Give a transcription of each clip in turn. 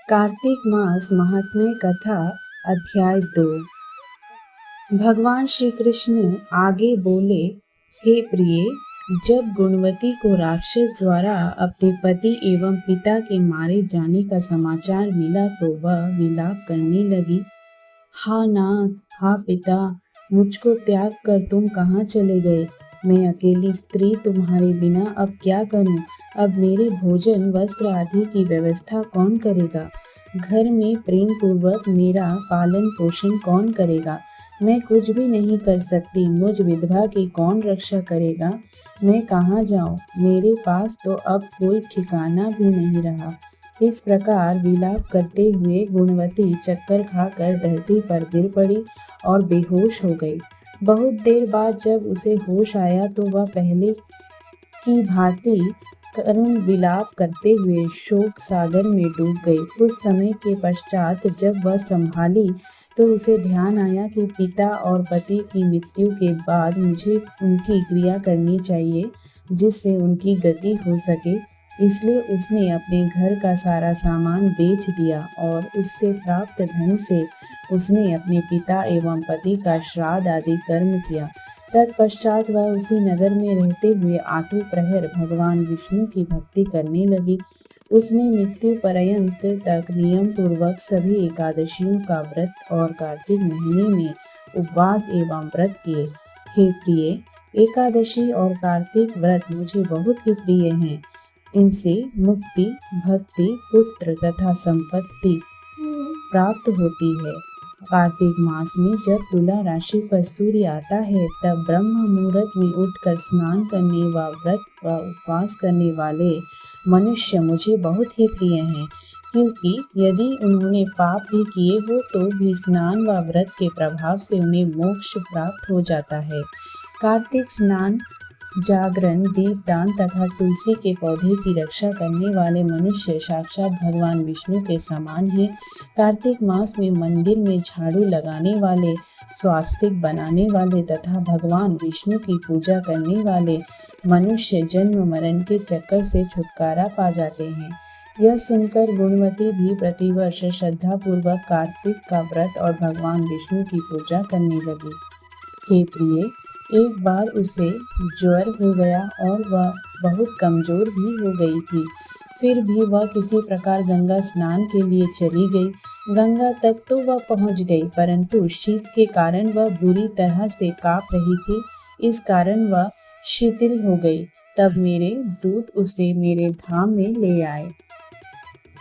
कार्तिक मास महात्म्य कथा अध्याय 2। भगवान श्री कृष्ण आगे बोले, हे प्रिय, जब गुणवती को राक्षस द्वारा अपने पति एवं पिता के मारे जाने का समाचार मिला तो वह विलाप करने लगी। हा नाथ, हा पिता, मुझको त्याग कर तुम कहाँ चले गए? मैं अकेली स्त्री तुम्हारे बिना अब क्या करूं? अब मेरे भोजन वस्त्र आदि की व्यवस्था कौन करेगा? घर में प्रेम पूर्वक मेरा पालन पोषण कौन करेगा? मैं कुछ भी नहीं कर सकती। मुझ विधवा की कौन रक्षा करेगा? मैं कहाँ जाऊं? मेरे पास तो अब कोई ठिकाना भी नहीं रहा। इस प्रकार विलाप करते हुए गुणवती चक्कर खाकर धरती पर गिर पड़ी और बेहोश हो गई। बहुत देर बाद जब उसे होश आया तो वह पहले की भांति करुण विलाप करते हुए शोक सागर में डूब गई। कुछ समय के पश्चात जब वह संभाली तो उसे ध्यान आया कि पिता और पति की मृत्यु के बाद मुझे उनकी क्रिया करनी चाहिए जिससे उनकी गति हो सके। इसलिए उसने अपने घर का सारा सामान बेच दिया और उससे प्राप्त धन से उसने अपने पिता एवं पति का श्राद्ध आदि कर्म किया। तत्पश्चात वह उसी नगर में रहते हुए 8 प्रहर भगवान विष्णु की भक्ति करने लगी। उसने मृत्यु पर्यंत तक नियम पूर्वक सभी एकादशियों का व्रत और कार्तिक महीने में उपवास एवं व्रत किए। हे प्रिय, एकादशी और कार्तिक व्रत मुझे बहुत ही प्रिय हैं। इनसे मुक्ति, भक्ति, पुत्र तथा संपत्ति प्राप्त होती है। कार्तिक मास में जब तुला राशि पर सूर्य आता है तब ब्रह्म मुहूर्त में उठकर स्नान करने व व्रत व उपवास करने वाले मनुष्य मुझे बहुत ही प्रिय हैं, क्योंकि यदि उन्होंने पाप भी किए हो तो भी स्नान व व्रत के प्रभाव से उन्हें मोक्ष प्राप्त हो जाता है। कार्तिक स्नान, जागरण, दीपदान तथा तुलसी के पौधे की रक्षा करने वाले मनुष्य साक्षात भगवान विष्णु के समान हैं। कार्तिक मास में मंदिर में झाड़ू लगाने वाले, स्वास्तिक बनाने वाले तथा भगवान विष्णु की पूजा करने वाले मनुष्य जन्म मरण के चक्कर से छुटकारा पा जाते हैं। यह सुनकर गुणवती भी प्रतिवर्ष श्रद्धापूर्वक कार्तिक का व्रत और भगवान विष्णु की पूजा करने लगी। हे प्रिय, एक बार उसे ज्वर हो गया और वह बहुत कमजोर भी हो गई थी। फिर भी वह किसी प्रकार गंगा स्नान के लिए चली गई। गंगा तक तो वह पहुंच गई, परंतु शीत के कारण वह बुरी तरह से कांप रही थी। इस कारण वह शिथिल हो गई। तब मेरे दूत उसे मेरे धाम में ले आए।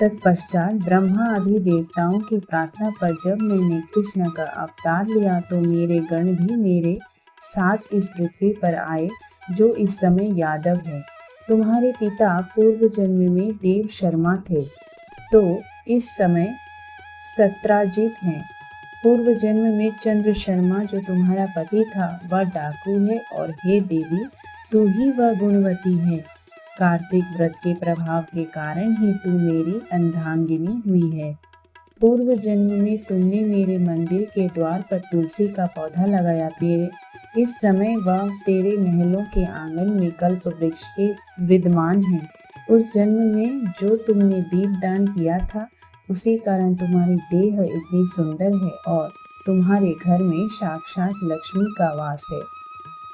तत्पश्चात ब्रह्मा आदि देवताओं की प्रार्थना पर जब मैंने कृष्ण का अवतार लिया तो मेरे गण भी मेरे साथ इस पृथ्वी पर आए, जो इस समय यादव है। तुम्हारे पिता पूर्व जन्म में देव शर्मा थे, तो इस समय सत्राजित हैं। पूर्व जन्म में चंद्र शर्मा जो तुम्हारा पति था वह डाकू है, और हे देवी, तू ही वह गुणवती है। कार्तिक व्रत के प्रभाव के कारण ही तू मेरी अर्धांगिनी हुई है। पूर्व जन्म में तुमने मेरे मंदिर के द्वार पर तुलसी का पौधा लगाया था। इस समय वह तेरे महलों के आंगन में कल्प वृक्ष के विद्यमान है। उस जन्म में जो तुमने दीपदान किया था, उसी कारण तुम्हारी देह इतनी सुंदर है और तुम्हारे घर में साक्षात लक्ष्मी का वास है,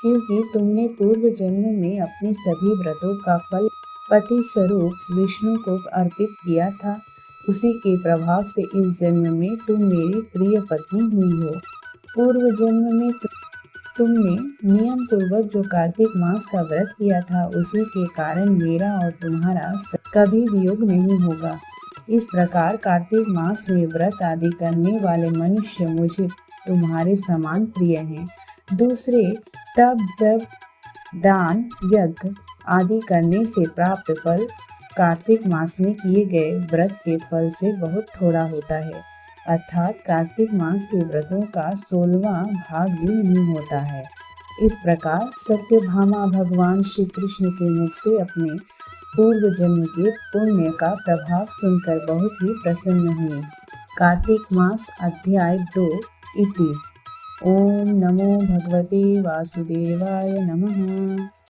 क्योंकि तुमने पूर्व जन्म में अपने सभी व्रतों का फल पति स्वरूप विष्णु को अर्पित किया था। उसी के प्रभाव से इस जन्म में तुम मेरी प्रिय पत्नी हुई हो। पूर्व जन्म में तुमने नियम पूर्वक जो कार्तिक मास का व्रत किया था, उसी के कारण मेरा और तुम्हारा कभी वियोग नहीं होगा। इस प्रकार कार्तिक मास में व्रत आदि करने वाले मनुष्य मुझे तुम्हारे समान प्रिय हैं। दूसरे तब जब दान, यज्ञ आदि करने से प्राप्त फल कार्तिक मास में किए गए व्रत के फल से बहुत थोड़ा होता है, अर्थात कार्तिक मास के व्रतों का 16वां भाग भी नहीं होता है। इस प्रकार सत्यभामा भगवान श्री कृष्ण के मुख से अपने पूर्व जन्म के पुण्य का प्रभाव सुनकर बहुत ही प्रसन्न हुई। कार्तिक मास अध्याय 2 इति। ओम नमो भगवते वासुदेवाय नमः।